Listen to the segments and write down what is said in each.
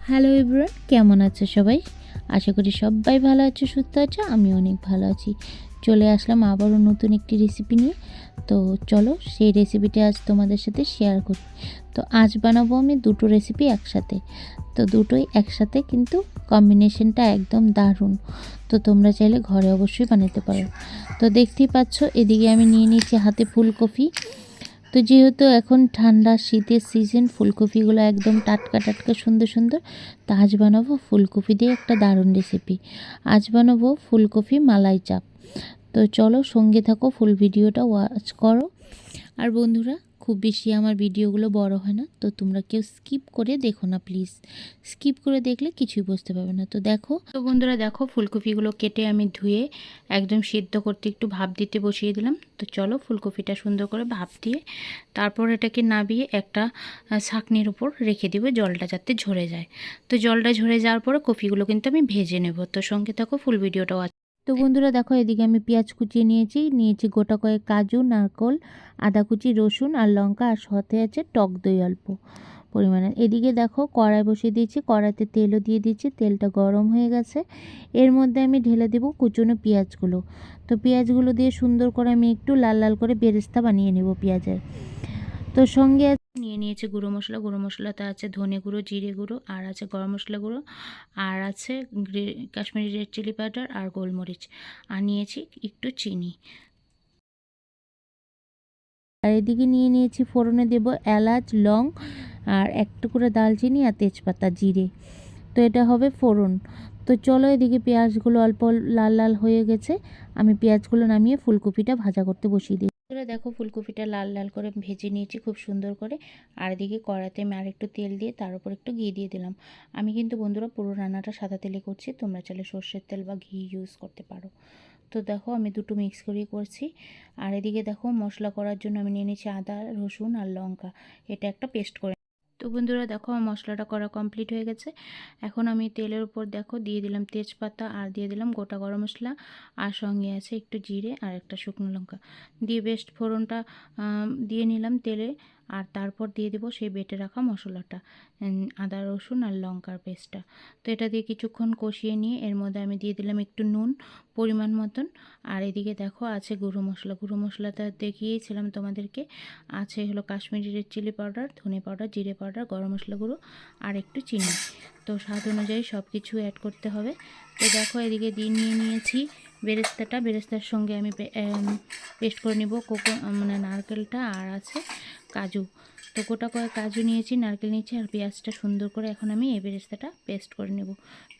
Hello everyone, কেমন আছো সবাই? আশা করি সবাই ভালো আছো, সুস্থ আছো। আমি অনেক ভালো আছি। চলে আসলাম আবারও নতুন একটি রেসিপি নিয়ে। তো চলো সেই রেসিপিটা আজ তোমাদের সাথে শেয়ার করি। তো আজ বানাবো আমি দুটো রেসিপি একসাথে। তো দুটোই একসাথে কিন্তু কম্বিনেশনটা একদম দারুণ। তো তোমরা চাইলে ঘরে অবশ্যই বানাতে পারো। তো দেখতেই পাচ্ছ এদিকে আমি নিয়ে নিয়েছি হাতে ফুলকপি। তো যেহেতু এখন ঠান্ডা শীতের সিজন, ফুলকপিগুলো একদম টাটকা টাটকা সুন্দর সুন্দর। তো আজ বানাবো ফুলকপি দিয়ে একটা দারুণ রেসিপি। আজ বানাবো ফুলকপি মালাই চাপ। তো চলো সঙ্গে থাকো, ফুল ভিডিওটা ওয়াচ করো। আর বন্ধুরা, খুব বেশি আমার ভিডিওগুলো বড় হয় না, তো তোমরা কেউ স্কিপ করে দেখো না প্লিজ। স্কিপ করে দেখলে কিছুই বুঝতে পারবে না। তো দেখো, তো বন্ধুরা দেখো, ফুলকপিগুলো কেটে আমি ধুয়ে একদম সিদ্ধ করতে একটু ভাপ দিতে বসিয়ে দিলাম। তো চলো ফুলকপিটা সুন্দর করে ভাপ দিয়ে তারপর এটাকে নাবিয়ে একটা ছাঁকনির উপর রেখে দেবো, জলটা যাতে ঝরে যায়। তো জলটা ঝরে যাওয়ার পরে কপিগুলো কিন্তু আমি ভেজে নেব। তো সঙ্গে থাকো, ফুল ভিডিওটাও আছে। তো বন্ধুরা দেখো, এদিকে আমি পেঁয়াজ কুচিয়ে নিয়েছি গোটা কয়েক কাজু, নারকোল, আদা কুচি, রসুন আর লঙ্কা, আর সাথে আছে টক দই অল্প পরিমাণে। এদিকে দেখো কড়াই বসিয়ে দিয়েছি, কড়াইতে তেলও দিয়ে দিয়েছি, তেলটা গরম হয়ে গেছে। এর মধ্যে আমি ঢেলে দেবো কুচনো পেঁয়াজগুলো। তো পেঁয়াজগুলো দিয়ে সুন্দর করে আমি একটু লাল লাল করে বেরেস্তা বানিয়ে নেব পেঁয়াজের। তো সঙ্গে নিয়ে নিয়েছি গুঁড়ো মশলাতে আছে ধনে গুঁড়ো, জিরে গুঁড়ো, আর আছে গরম মশলা গুঁড়ো, আর আছে কাশ্মীরি রেড চিলি পাউডার আর গোলমরিচ, আর নিয়েছি একটু চিনি। আর এদিকে নিয়ে নিয়েছি ফোড়নে দেব এলাচ, লং, আর এক টুকরো দালচিনি আর তেজপাতা, জিরে। তো এটা হবে ফোড়ন। তো চলো এদিকে পেঁয়াজগুলো অল্প লাল লাল হয়ে গেছে, আমি পেঁয়াজগুলো নামিয়ে ফুলকপিটা ভাজা করতে বসিয়ে দিই। দেখো ফুলকপিটা লাল লাল করে ভেজে নিয়েছি খুব সুন্দর করে। আর এদিকে কড়াতে আমি আর একটু তেল দিয়ে তার উপর একটু ঘি দিয়ে দিলাম। আমি কিন্তু বন্ধুরা পুরো রান্নাটা সাদা তেলে করছি, তোমরা চাইলে সর্ষের তেল বা ঘি ইউজ করতে পারো। তো দেখো আমি দুটো মিক্স করিয়ে করছি। আর এদিকে দেখো মশলা করার জন্য আমি নিয়ে নিয়েছি আদা, রসুন আর লঙ্কা, এটা একটা পেস্ট করে। তো বন্ধুরা দেখো আমার মশলাটা করা কমপ্লিট হয়ে গেছে। এখন আমি তেলের উপর দেখো দিয়ে দিলাম তেজপাতা, আর দিয়ে দিলাম গোটা গরম মশলা, আর সঙ্গে আছে একটু জিরে আর একটা শুকনো লঙ্কা দিয়ে বেস্ট ফোড়নটা দিয়ে নিলাম তেলে। আর তারপর দিয়ে দেবো সেই বেটে রাখা মশলাটা, আদা রসুন আর লঙ্কার পেস্টটা। তো এটা দিয়ে কিছুক্ষণ কষিয়ে নিয়ে এর মধ্যে আমি দিয়ে দিলাম একটু নুন পরিমাণ মতন। আর এদিকে দেখো আছে গুঁড়ো মশলাটা দেখিয়েছিলাম তোমাদেরকে। আছে হলো কাশ্মীরি রেড চিলি পাউডার, ধনে পাউডার, জিরে পাউডার, গরম মশলা গুঁড়ো, আর একটু চিনি। তো স্বাদ অনুযায়ী সব কিছু অ্যাড করতে হবে। তো দেখো এদিকে দিয়ে নিয়েছি বেরেস্তার সঙ্গে আমি পেস্ট করে নিব মানে নারকেলটা, আর আছে কাজু। তো গোটা কয়েক কাজু নিয়েছি, নারকেল নিয়েছি, আর পেঁয়াজটা সুন্দর করে এখন আমি এই বেরেস্তাটা পেস্ট করে নেব।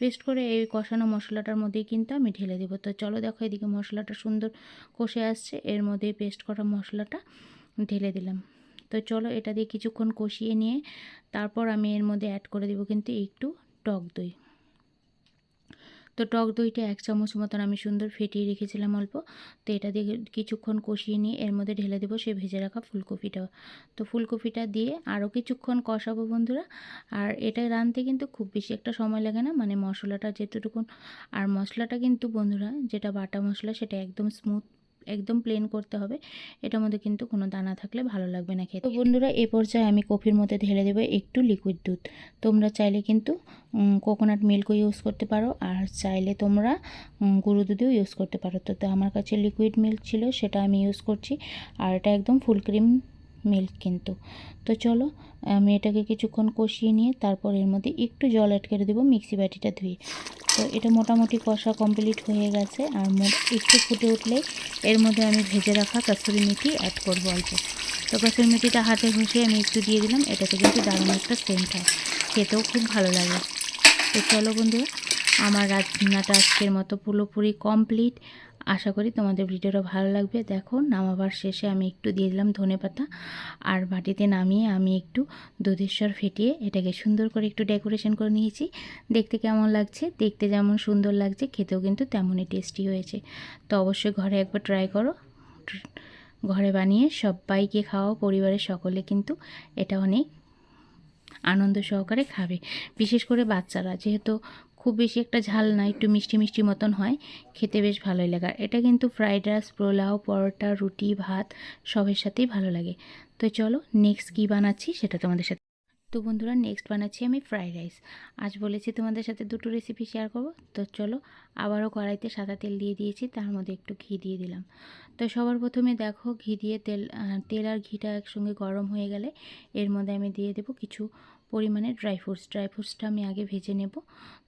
পেস্ট করে এই কষানো মশলাটার মধ্যেই কিন্তু আমি ঢেলে দেবো। তো চলো দেখো এদিকে মশলাটা সুন্দর কষে আসছে, এর মধ্যে পেস্ট করা মশলাটা ঢেলে দিলাম। তো চলো এটা দিয়ে কিছুক্ষণ কষিয়ে নিয়ে তারপর আমি এর মধ্যে অ্যাড করে দেবো কিন্তু একটু টক দই। তো টক দইটা 1 চামচ মতন আমি সুন্দর ফেটিয়ে রেখেছিলাম অল্প। তো এটা দিয়ে কিছুক্ষণ কষিয়ে নিয়ে এর মধ্যে ঢেলে দেবো সেই ভেজে রাখা ফুলকপিটা। তো ফুলকপিটা দিয়ে আরও কিছুক্ষণ কষাবো বন্ধুরা। আর এটা রাঁধতে কিন্তু খুব বেশি একটা সময় লাগে না, মানে মশলাটা যেতটুকুন। আর মশলাটা কিন্তু বন্ধুরা যেটা বাটা মশলা সেটা একদম স্মুথ, একদম প্লেন করতে হবে। এটার মধ্যে কিন্তু কোনো দানা থাকলে ভালো লাগবে না খেতে। তো বন্ধুরা এ পর্যায়ে আমি কফির মধ্যে ঢেলে দেবো একটু লিকুইড দুধ। তোমরা চাইলে কিন্তু কোকোনাট মিল্কও ইউজ করতে পারো, আর চাইলে তোমরা গুঁড়ো দুধও ইউজ করতে পারো। তো আমার কাছে লিকুইড মিল্ক ছিল, সেটা আমি ইউজ করছি। আর এটা একদম ফুল ক্রিম মিল্ক কিন্তু। তো চলো আমি এটাকে কিছুক্ষণ কষিয়ে নিয়ে তারপর এর মধ্যে একটু জল অ্যাড করে দেবো মিক্সি বাটিটা ধুয়ে। তো এটা মোটামুটি কষা কমপ্লিট হয়ে গেছে। আর একটু ফুটে উঠলেই এর মধ্যে আমি ভেজে রাখা কাসুরি মেথি অ্যাড করবো অল্প। তো কাসুরি মেথিটা হাতে ঘষে আমি একটু দিয়ে দিলাম, এটাতে কিন্তু দারুণ একটা সেন্ট হয়, খেতেও খুব ভালো লাগে। তো চলো বন্ধুরা, আমার রান্নাটা আজকের মতো পুরোপুরি কমপ্লিট। আশা করি তোমাদের ভিডিওটা ভালো লাগবে। দেখো নামাবার শেষে আমি একটু দিয়ে দিলাম ধনেপাতা, আর বাটিতে নামিয়ে আমি একটু দুধের স্বর ফেটিয়ে এটাকে সুন্দর করে একটু ডেকোরেশন করে নিয়েছি। দেখতে কেমন লাগছে? দেখতে যেমন সুন্দর লাগছে, খেতেও কিন্তু তেমনই টেস্টি হয়েছে। তো অবশ্যই ঘরে একবার ট্রাই করো, ঘরে বানিয়ে সবাইকে খাওয়াও, পরিবারের সকলে কিন্তু এটা অনেক আনন্দ সহকারে খাবে। বিশেষ করে বাচ্চারা, যেহেতু খুব বেশি একটা ঝাল না, একটু মিষ্টি মিষ্টি মতন হয়, খেতে বেশ ভালোই লাগে। এটা কিন্তু ফ্রাইড রাইস, পোলাও, পরোটা, রুটি, ভাত সবের সাথেই ভালো লাগে। তো চলো নেক্সট কী বানাচ্ছি সেটা তোমাদের সাথে। তো বন্ধুরা নেক্সট বানাচ্ছি আমি ফ্রাইড রাইস। আজ বলেছি তোমাদের সাথে দুটো রেসিপি শেয়ার করব। তো চলো, আবারও কড়াইতে সাদা তেল দিয়ে দিয়েছি, তার মধ্যে একটু ঘি দিয়ে দিলাম। তো সবার প্রথমে দেখো ঘি দিয়ে তেল আর ঘিটা একসঙ্গে গরম হয়ে গেলে এর মধ্যে আমি দিয়ে দেবো কিছু পরিমাণে ড্রাই ফ্রুটসটা আমি আগে ভেজে নেব।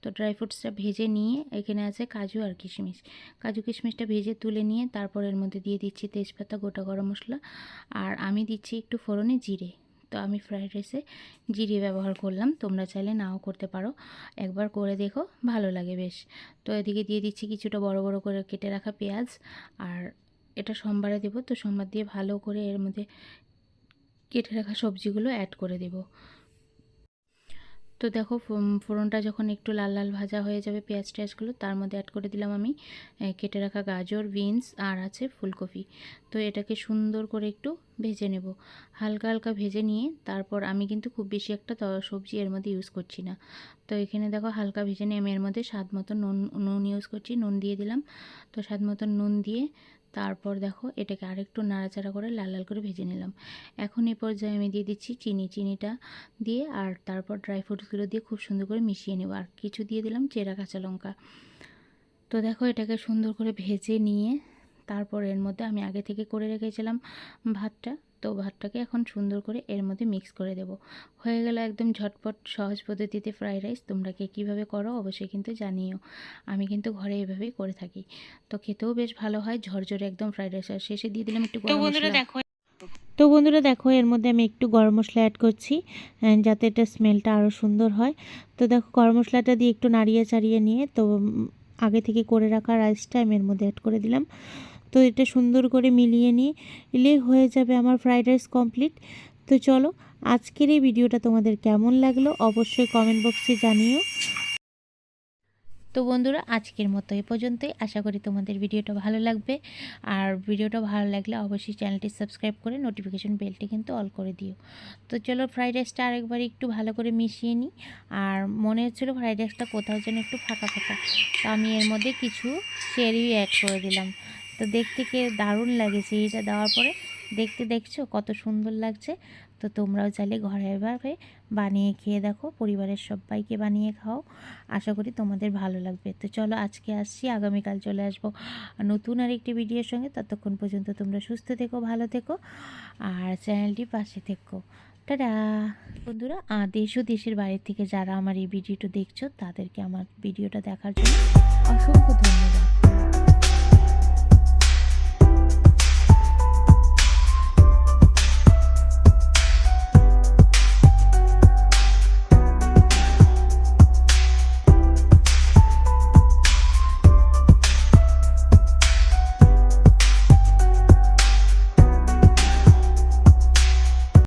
তো ড্রাই ফ্রুটসটা ভেজে নিয়ে এখানে আছে কাজু আর কিশমিশ। কাজু কিশমিশটা ভেজে তুলে নিয়ে তারপর এর মধ্যে দিয়ে দিচ্ছি তেজপাতা, গোটা গরম মশলা, আর আমি দিচ্ছি একটু ফোড়নে জিরে। তো আমি ফ্রাইড রাইসে জিরে ব্যবহার করলাম, তোমরা চাইলে নাও করতে পারো, একবার করে দেখো, ভালো লাগে বেশ। তো এদিকে দিয়ে দিচ্ছি কিছুটা বড় বড় করে কেটে রাখা পেঁয়াজ, আর এটা সোমবারে দেবো, তো সোমবার দিয়ে ভালো করে এর মধ্যে কেটে রাখা সবজিগুলো অ্যাড করে দেব। তো দেখো ফোড়নটা যখন একটু লাল লাল ভাজা হয়ে যাবে পেঁয়াজ টেয়াজগুলো, তার মধ্যে অ্যাড করে দিলাম আমি কেটে রাখা গাজর, বিনস আর আছে ফুলকপি। তো এটাকে সুন্দর করে একটু ভেজে নেব, হালকা হালকা ভেজে নিয়ে তারপর আমি কিন্তু খুব বেশি একটা সবজি এর মধ্যে ইউজ করছি না। তো এখানে দেখো হালকা ভেজে নিয়ে আমি এর মধ্যে স্বাদ মতো নুন ইউজ করছি, নুন দিয়ে দিলাম। তো স্বাদ মতো নুন দিয়ে তারপর দেখো এটাকে আরেকটু নাড়াচাড়া করে লাল লাল করে ভেজে নিলাম। এখন এই পর্যায়ে আমি দিয়ে দিচ্ছি চিনিটা দিয়ে, আর তারপর ড্রাই ফ্রুটসগুলো দিয়ে খুব সুন্দর করে মিশিয়ে নেব, আর কিছু দিয়ে দিলাম চেরা কাঁচা লঙ্কা। তো দেখো এটাকে সুন্দর করে ভেজে নিয়ে তারপর এর মধ্যে আমি আগে থেকে করে রেখেছিলাম ভাতটা। তো ভাতটাকে এখন সুন্দর করে এর মধ্যে মিক্স করে দেব। হয়ে গেল একদম ঝটপট সহজ পদ্ধতিতে ফ্রাইড রাইস। তোমরা কে কীভাবে করো অবশ্যই কিন্তু জানিও, আমি কিন্তু ঘরে এভাবেই করে থাকি। তো খেতেও বেশ ভালো হয়, ঝরঝরে একদম ফ্রাইড রাইস। আর শেষে দিয়ে দিলাম একটু গরম মশলা। তো বন্ধুরা দেখো এর মধ্যে আমি একটু গরম মশলা অ্যাড করছি, যাতে এটা স্মেলটা আরও সুন্দর হয়। তো দেখো গরম মশলাটা দিয়ে একটু নাড়িয়ে চাড়িয়ে নিয়ে তো আগে থেকে করে রাখা রাইসটা আমি এর মধ্যে অ্যাড করে দিলাম। তো এটা সুন্দর করে মিলিয়ে নিলে হয়ে যাবে আমার ফ্রাইড রাইস কমপ্লিট। তো চলো, আজকের এই ভিডিওটা তোমাদের কেমন লাগলো অবশ্যই কমেন্ট বক্সে জানিও। তো বন্ধুরা আজকের মতো এ পর্যন্তই, আশা করি তোমাদের ভিডিওটা ভালো লাগবে। আর ভিডিওটা ভালো লাগলে অবশ্যই চ্যানেলটি সাবস্ক্রাইব করে নোটিফিকেশন বেলটি কিন্তু অল করে দিও। তো চলো ফ্রাইড রাইসটা আরেকবার একটু ভালো করে মিশিয়ে নিই। আর মনে হচ্ছিলো ফ্রাইড রাইসটা কোথাও যেন একটু ফাঁকা ফাঁকা, তো আমি এর মধ্যে কিছু চেরি অ্যাড করে দিলাম। তো দেখতে দারুণ লাগে, চেরিটা দেওয়ার পরে দেখছো কত সুন্দর লাগছে। তো তোমরাও চাইলে ঘরে এভাবে বানিয়ে খেয়ে দেখো, পরিবারের সবাইকে বানিয়ে খাও, আশা করি তোমাদের ভালো লাগবে। তো চলো আজকে আসছি, আগামীকাল চলে আসবো নতুন আরেকটি ভিডিওর সঙ্গে। ততক্ষণ পর্যন্ত তোমরা সুস্থ থেকো, ভালো থেকো, আর চ্যানেলটির পাশে থেকো। টাটা বন্ধুরা। দেশ ও দেশের বাইরে থেকে যারা আমার এই ভিডিওটা দেখছো তাদেরকে আমার ভিডিওটা দেখার জন্য অসংখ্য ধন্যবাদ।